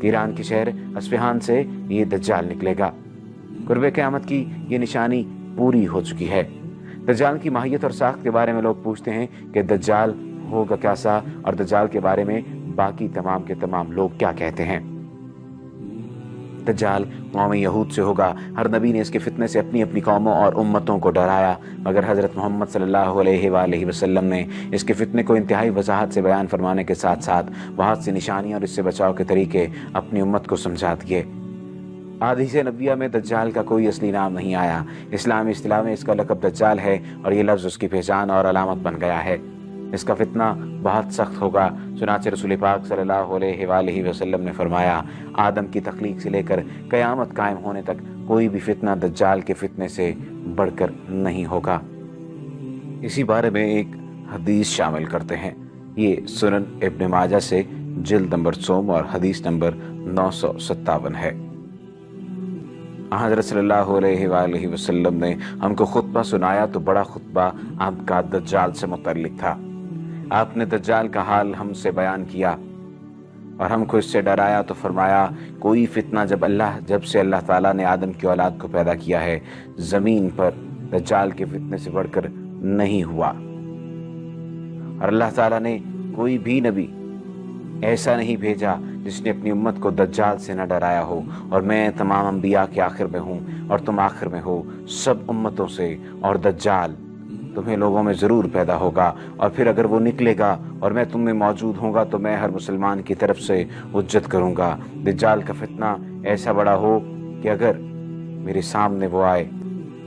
کہ ایران کے شہر اصفہان سے یہ دجال نکلے گا۔ قرب قیامت کی یہ نشانی پوری ہو چکی ہے۔ دجال کی ماہیت اور ساخت کے بارے میں لوگ پوچھتے ہیں کہ دجال ہوگا کیسا، اور دجال کے بارے میں باقی تمام کے تمام لوگ کیا کہتے ہیں۔ دجال قوم یہود سے ہوگا۔ ہر نبی نے اس کے فتنے سے اپنی اپنی قوموں اور امتوں کو ڈرایا، مگر حضرت محمد صلی اللہ علیہ وآلہ وسلم نے اس کے فتنے کو انتہائی وضاحت سے بیان فرمانے کے ساتھ ساتھ بہت سی نشانیاں اور اس سے بچاؤ کے طریقے اپنی امت کو سمجھا دیے۔ احادیث نبویہ میں دجال کا کوئی اصلی نام نہیں آیا۔ اسلامی اصطلاح میں اس کا لقب دجال ہے، اور یہ لفظ اس کی پہچان اور علامت بن گیا ہے۔ اس کا فتنہ بہت سخت ہوگا، چنانچہ رسول پاک صلی اللہ علیہ وآلہ وسلم نے فرمایا، آدم کی تخلیق سے لے کر قیامت قائم ہونے تک کوئی بھی فتنہ دجال کے فتنے سے بڑھ کر نہیں ہوگا۔ اسی بارے میں ایک حدیث شامل کرتے ہیں۔ یہ سنن ابن ماجہ سے جلد نمبر 100 اور حدیث نمبر 957 ہے۔ حضرت صلی اللہ علیہ وآلہ وسلم نے ہم کو خطبہ سنایا تو بڑا خطبہ آپ کا دجال سے متعلق تھا۔ آپ نے دجال کا حال ہم سے بیان کیا اور ہم کو اس سے ڈرایا تو فرمایا، کوئی فتنہ جب سے اللہ تعالیٰ نے آدم کی اولاد کو پیدا کیا ہے، زمین پر دجال کے فتنے سے بڑھ کر نہیں ہوا، اور اللہ تعالیٰ نے کوئی بھی نبی ایسا نہیں بھیجا جس نے اپنی امت کو دجال سے نہ ڈرایا ہو، اور میں تمام انبیاء کے آخر میں ہوں اور تم آخر میں ہو سب امتوں سے، اور دجال تمہیں لوگوں میں ضرور پیدا ہوگا، اور پھر اگر وہ نکلے گا اور میں تم میں موجود ہوں گا تو میں ہر مسلمان کی طرف سے حجت کروں گا۔ دجال کا فتنہ ایسا بڑا ہو کہ اگر میرے سامنے وہ آئے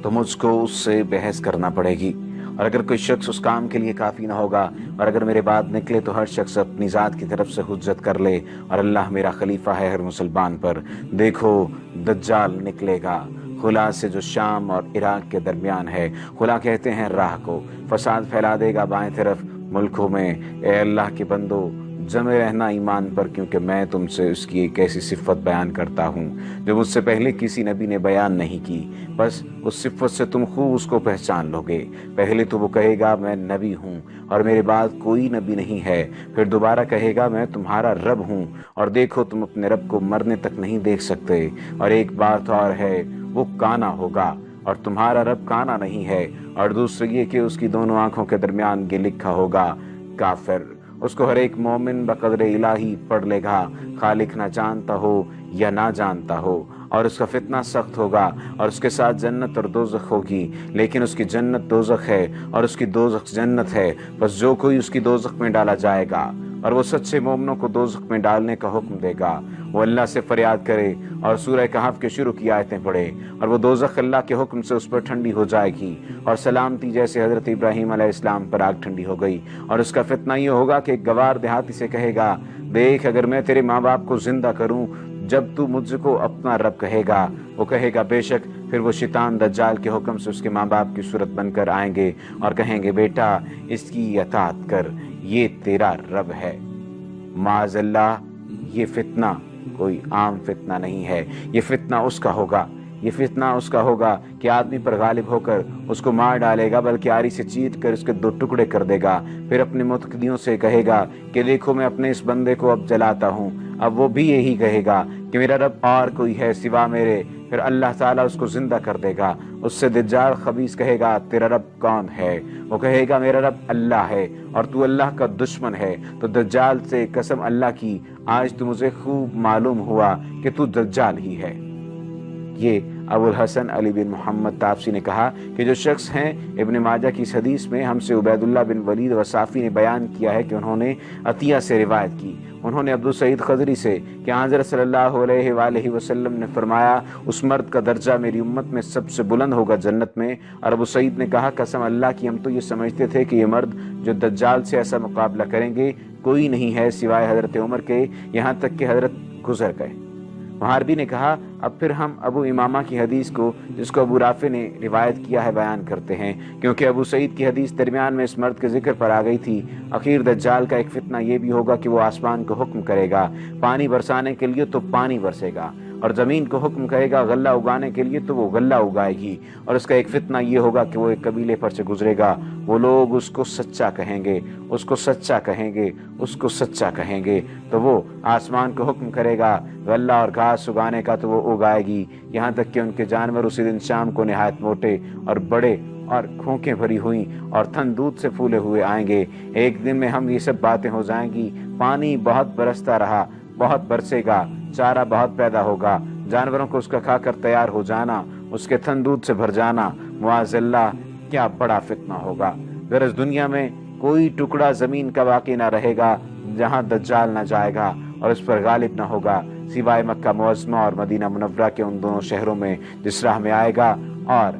تو مجھ کو اس سے بحث کرنا پڑے گی، اور اگر کوئی شخص اس کام کے لیے کافی نہ ہوگا، اور اگر میرے بعد نکلے تو ہر شخص اپنی ذات کی طرف سے حجت کر لے، اور اللہ میرا خلیفہ ہے ہر مسلمان پر۔ دیکھو دجال نکلے گا، خلا سے جو شام اور عراق کے درمیان ہے، خلا کہتے ہیں راہ کو، فساد پھیلا دے گا بائیں طرف ملکوں میں۔ اے اللہ کے بندو، جمے رہنا ایمان پر، کیونکہ میں تم سے اس کی ایک ایسی صفت بیان کرتا ہوں جو مجھ سے پہلے کسی نبی نے بیان نہیں کی، بس اس صفت سے تم خوب اس کو پہچان لو گے۔ پہلے تو وہ کہے گا میں نبی ہوں اور میرے بعد کوئی نبی نہیں ہے، پھر دوبارہ کہے گا میں تمہارا رب ہوں، اور دیکھو تم اپنے رب کو مرنے تک نہیں دیکھ سکتے، اور ایک بات اور ہے، وہ کانا ہوگا اور تمہارا رب کانا نہیں ہے، اور دوسری یہ کہ اس کی دونوں آنکھوں کے درمیان یہ لکھا ہوگا کافر۔ اس کو ہر ایک مومن بقدر الہی پڑھ لے گا، خالق نہ جانتا ہو یا نہ جانتا ہو، اور اس کا فتنہ سخت ہوگا، اور اس کے ساتھ جنت اور دوزخ ہوگی، لیکن اس کی جنت دوزخ ہے اور اس کی دوزخ جنت ہے، بس جو کوئی اس کی دوزخ میں ڈالا جائے گا، اور وہ سچے مومنوں کو دوزخ میں ڈالنے کا حکم دے گا، وہ اللہ سے فریاد کرے اور سورہ کہف کے شروع کی آیتیں پڑھے، اور وہ دوزخ اللہ کے حکم سے اس پر ٹھنڈی ہو جائے گی، اور سلامتی جیسے حضرت ابراہیم علیہ السلام پر آگ ٹھنڈی ہو گئی۔ اور اس کا فتنہ یہ ہوگا کہ ایک گوار دیہاتی سے کہے گا، دیکھ اگر میں تیرے ماں باپ کو زندہ کروں جب تو مجھ کو اپنا رب کہے گا، وہ کہے گا بے شک، پھر وہ شیطان دجال کے حکم سے اس کے ماں باپ کی صورت بن کر آئیں گے اور کہیں گے بیٹا اس کی اطاعت کر، یہ تیرا رب ہے۔ معاذ اللہ، یہ فتنہ کوئی عام فتنہ نہیں ہے، یہ فتنہ اس کا ہوگا، یہ فتنہ اس کا ہوگا کہ آدمی پر غالب ہو کر اس کو مار ڈالے گا، بلکہ آری سے چیٹ کر اس کے 2 ٹکڑے کر دے گا، پھر اپنے متقدیوں سے کہے گا کہ دیکھو میں اپنے اس بندے کو اب جلاتا ہوں، اب وہ بھی یہی کہے گا کہ میرا رب اور کوئی ہے سوا میرے، پھر اللہ تعالیٰ اس کو زندہ کر دے گا۔ اس سے دجال خبیث کہے گا تیرا رب کون ہے؟ وہ کہے گا میرا رب اللہ ہے، اور تو اللہ کا دشمن ہے۔ تو دجال سے قسم اللہ کی، آج تو مجھے خوب معلوم ہوا کہ تو دجال ہی ہے۔ یہ ابو الحسن علی بن محمد تابسی نے کہا کہ جو شخص ہیں ابن ماجہ کی اس حدیث میں ہم سے عبید اللہ بن ولید وصافی نے بیان کیا ہے کہ انہوں نے عطیہ سے روایت کی، انہوں نے ابو سعید خضری سے کہ حضرت صلی اللہ علیہ وآلہ وسلم نے فرمایا اس مرد کا درجہ میری امت میں سب سے بلند ہوگا جنت میں۔ اور ابو سعید نے کہا قسم اللہ کی، ہم تو یہ سمجھتے تھے کہ یہ مرد جو دجال سے ایسا مقابلہ کریں گے کوئی نہیں ہے سوائے حضرت عمر کے، یہاں تک کہ حضرت گزر گئے۔ محاربی نے کہا اب پھر ہم ابو امامہ کی حدیث کو جس کو ابو رافع نے روایت کیا ہے بیان کرتے ہیں، کیونکہ ابو سعید کی حدیث درمیان میں اس مرد کے ذکر پر آ گئی تھی۔ اخیر دجال کا ایک فتنہ یہ بھی ہوگا کہ وہ آسمان کو حکم کرے گا پانی برسانے کے لیے تو پانی برسے گا، اور زمین کو حکم کرے گا غلہ اگانے کے لیے تو وہ غلہ اگائے گی، اور اس کا ایک فتنہ یہ ہوگا کہ وہ ایک قبیلے پر سے گزرے گا، وہ لوگ اس کو سچا کہیں گے، اس کو سچا کہیں گے، اس کو سچا کہیں گے، تو وہ آسمان کو حکم کرے گا غلہ اور گھاس اگانے کا تو وہ اگائے گی، یہاں تک کہ ان کے جانور اسی دن شام کو نہایت موٹے اور بڑے اور کھونکیں بھری ہوئی اور تھن دودھ سے پھولے ہوئے آئیں گے۔ ایک دن میں ہم یہ سب باتیں ہو جائیں گی، پانی بہت برستا رہا، بہت برسے گا، چارہ بہت پیدا ہوگا، جانوروں کو اس کا کھا کر تیار ہو جانا، اس کے تھن دودھ سے بھر جانا، معاذ اللہ کیا بڑا فتنہ ہوگا۔ غرض دنیا میں کوئی ٹکڑا زمین کا باقی نہ رہے گا جہاں دجال نہ جائے گا اور اس پر غالب نہ ہوگا، سوائے مکہ معظمہ اور مدینہ منورہ کے ان دونوں شہروں میں جس راہ میں آئے گا، اور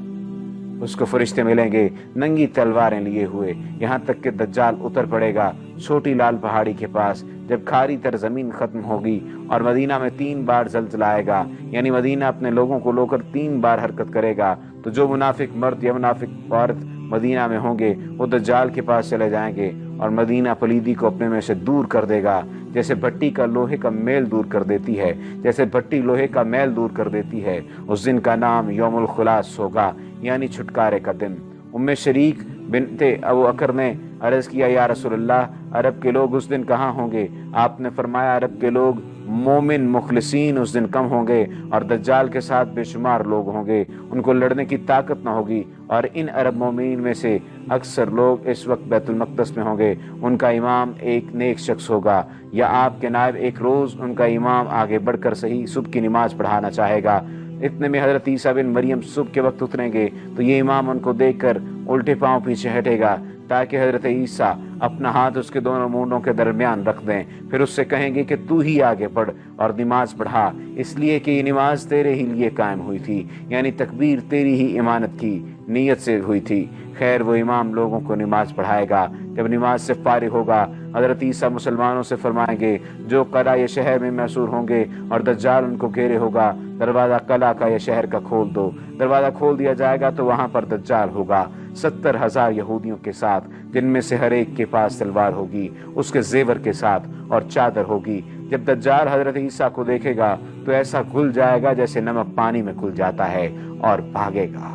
اس کو فرشتے ملیں گے ننگی تلواریں لیے ہوئے، یہاں تک کہ دجال اتر پڑے گا چھوٹی لال پہاڑی کے پاس جب کھاری تر زمین ختم ہوگی، اور مدینہ میں 3 بار زلزلہ آئے گا، یعنی مدینہ اپنے لوگوں کو لو کر 3 بار حرکت کرے گا، تو جو منافق مرد یا منافق عورت مدینہ میں ہوں گے وہ دجال کے پاس چلے جائیں گے اور مدینہ پلیدی کو اپنے میں سے دور کر دے گا، جیسے بھٹی کا لوہے کا میل دور کر دیتی ہے، جیسے بھٹی لوہے کا میل دور کر دیتی ہے۔ اس دن کا نام یوم الخلاص ہوگا، یعنی چھٹکارے کا دن۔ ام شریک بنت ابو اکر نے عرض کیا، یا رسول اللہ، عرب کے لوگ اس دن کہاں ہوں گے؟ آپ نے فرمایا، عرب کے لوگ مومن مخلصین اس دن کم ہوں گے اور دجال کے ساتھ بے شمار لوگ ہوں گے، ان کو لڑنے کی طاقت نہ ہوگی، اور ان عرب مومنین میں سے اکثر لوگ اس وقت بیت المقدس میں ہوں گے، ان کا امام ایک نیک شخص ہوگا، یا آپ کے نائب ایک روز ان کا امام آگے بڑھ کر صحیح صبح کی نماز پڑھانا چاہے گا۔ اتنے میں حضرت عیسیٰ بن مریم صبح کے وقت اتریں گے تو یہ امام ان کو دیکھ کر الٹے پاؤں پیچھے ہٹے گا تاکہ حضرت عیسیٰ اپنا ہاتھ اس کے دونوں مونڈوں کے درمیان رکھ دیں، پھر اس سے کہیں گے کہ تو ہی آگے بڑھ اور نماز پڑھا، اس لیے کہ یہ نماز تیرے ہی لیے قائم ہوئی تھی، یعنی تکبیر تیری ہی امانت کی نیت سے ہوئی تھی۔ خیر وہ امام لوگوں کو نماز پڑھائے گا، جب نماز سے فارغ ہوگا حضرت عیسیٰ مسلمانوں سے فرمائیں گے، جو قلعہ یہ شہر میں محصور ہوں گے اور دجال ان کو گھیرے ہوگا، دروازہ قلعہ کا یا شہر کا کھول دو۔ دروازہ کھول دیا جائے گا تو وہاں پر دجال ہوگا 70,000 یہودیوں کے ساتھ، جن میں سے ہر ایک کے پاس تلوار ہوگی، اس کے زیور کے ساتھ اور چادر ہوگی۔ جب دجال حضرت عیسیٰ کو دیکھے گا تو ایسا گھل جائے گا جیسے نمک پانی میں گھل جاتا ہے اور بھاگے گا۔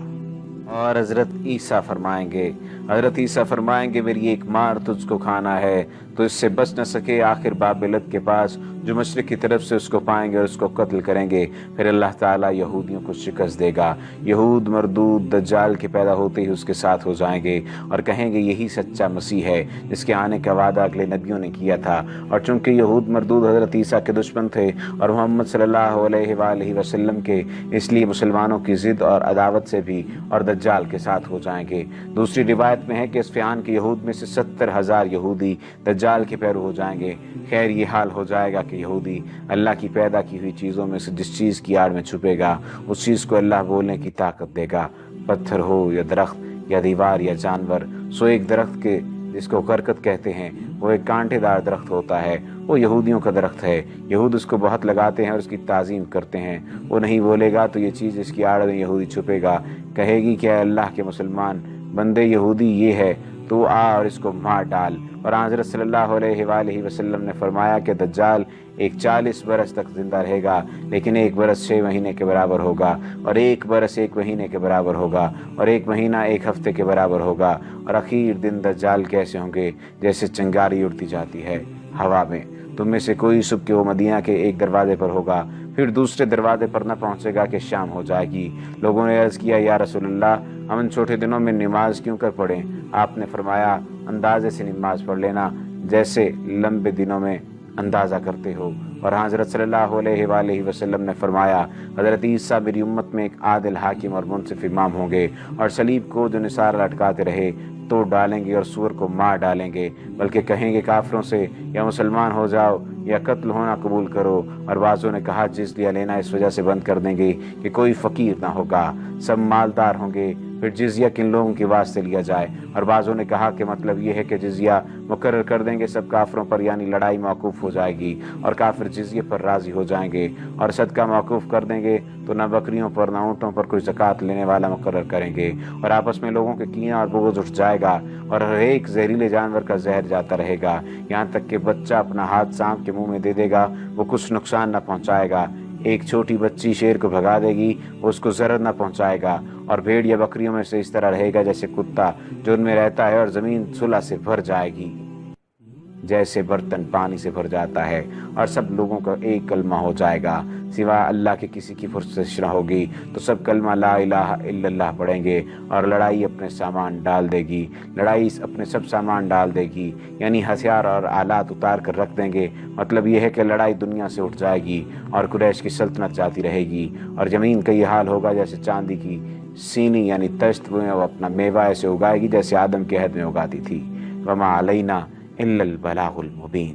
اور حضرت عیسیٰ فرمائیں گے میری ایک مار تجھ کو کھانا ہے، تو اس سے بچ نہ سکے، آخر باب لد کے پاس جو مشرق کی طرف سے اس کو پائیں گے اور اس کو قتل کریں گے، پھر اللہ تعالیٰ یہودیوں کو شکست دے گا۔ یہود مردود دجال کے پیدا ہوتے ہی اس کے ساتھ ہو جائیں گے اور کہیں گے یہی سچا مسیح ہے جس کے آنے کا وعدہ اگلے نبیوں نے کیا تھا، اور چونکہ یہود مردود حضرت عیسیٰ کے دشمن تھے اور محمد صلی اللہ علیہ وآلہ وسلم کے، اس لیے مسلمانوں کی ضد اور عداوت سے بھی اور دجال کے ساتھ ہو جائیں گے۔ دوسری روایت میں ہے کہ اصفہان کے یہود میں سے 70,000 یہودی دجال کے پیرو ہو جائیں گے۔ خیر یہ حال ہو جائے گا کہ یہودی اللہ کی پیدا کی ہوئی چیزوں میں سے جس چیز کی آڑ میں چھپے گا اس چیز کو اللہ بولنے کی طاقت دے گا، پتھر ہو یا درخت یا دیوار یا جانور۔ سو ایک درخت کے جس کو غرقت کہتے ہیں وہ ایک کانٹے دار درخت ہوتا ہے، وہ یہودیوں کا درخت ہے، یہود اس کو بہت لگاتے ہیں اور اس کی تعظیم کرتے ہیں۔ وہ نہیں بولے گا تو یہ چیز اس کی آڑ میں یہودی چھپے گا، کہے گی کہ اے اللہ کے مسلمان بندے یہودی یہ ہے، تو آ اور اس کو مار ڈال۔ اور حضرت صلی اللہ علیہ وآلہ وسلم نے فرمایا کہ دجال ایک 40 برس تک زندہ رہے گا، لیکن 1 برس 6 مہینے کے برابر ہوگا، اور 1 برس 1 مہینے کے برابر ہوگا، اور 1 مہینہ 1 ہفتے کے برابر ہوگا، اور آخر دن دجال کیسے ہوں گے جیسے چنگاری اڑتی جاتی ہے ہوا میں۔ تم میں سے کوئی صبح کے وہ مدینہ کے ایک دروازے پر ہوگا، پھر دوسرے دروازے پر نہ پہنچے گا کہ شام ہو جائے گی۔ لوگوں نے عرض کیا، یا رسول اللہ، ہم ان چھوٹے دنوں میں نماز کیوں کر پڑھیں؟ آپ نے فرمایا، اندازے سے نماز پڑھ لینا جیسے لمبے دنوں میں اندازہ کرتے ہو۔ اور حضرت صلی اللہ علیہ وآلہ وسلم نے فرمایا، حضرت عیسیٰ میری امت میں ایک عادل حاکم اور منصف امام ہوں گے، اور صلیب کو جو نثار لٹکاتے رہے توڑ ڈالیں گے اور سور کو مار ڈالیں گے، بلکہ کہیں گے کافروں سے یا مسلمان ہو جاؤ یا قتل ہونا قبول کرو۔ اور بعضوں نے کہا جزیہ لینا اس وجہ سے بند کر دیں گے کہ کوئی فقیر نہ ہوگا، سب مالدار ہوں گے، پھر جزیہ کن لوگوں کے واسطے لیا جائے۔ اور بعضوں نے کہا کہ مطلب یہ ہے کہ جزیہ مقرر کر دیں گے سب کافروں پر، یعنی لڑائی موقوف ہو جائے گی اور کافر جزیے پر راضی ہو جائیں گے، اور صدقہ موقوف کر دیں گے تو نہ بکریوں پر نہ اونٹوں پر کوئی زکوٰۃ لینے والا مقرر کریں گے، اور آپس میں لوگوں کے کینہ اور بغض اٹھ جائے گا، اور ہر ایک زہریلے جانور کا زہر جاتا رہے گا، یہاں تک کہ بچہ اپنا ہاتھ سانپ کے منہ میں دے دے گا وہ کچھ نقصان نہ پہنچائے گا، ایک چھوٹی بچی شیر کو بھگا دے گی، اس کو ضرر نہ پہنچائے گا، اور بھیڑ یا بکریوں میں سے اس طرح رہے گا جیسے کتا جو ان میں رہتا ہے، اور زمین صلح سے بھر جائے گی جیسے برتن پانی سے بھر جاتا ہے، اور سب لوگوں کا ایک کلمہ ہو جائے گا، سوا اللہ کے کسی کی فرصت نہ ہوگی، تو سب کلمہ لا الہ الا اللہ پڑھیں گے، اور لڑائی اپنے سامان ڈال دے گی، لڑائی اپنے سب سامان ڈال دے گی، یعنی ہتھیار اور آلات اتار کر رکھ دیں گے۔ مطلب یہ ہے کہ لڑائی دنیا سے اٹھ جائے گی اور قریش کی سلطنت جاتی رہے گی، اور زمین کا یہ حال ہوگا جیسے چاندی کی سینی یعنی تشت میں وہ اپنا میوہ ایسے اگائے گی جیسے آدم کے عہد میں اگاتی تھی۔ وما علینا الا البلاغ المبین۔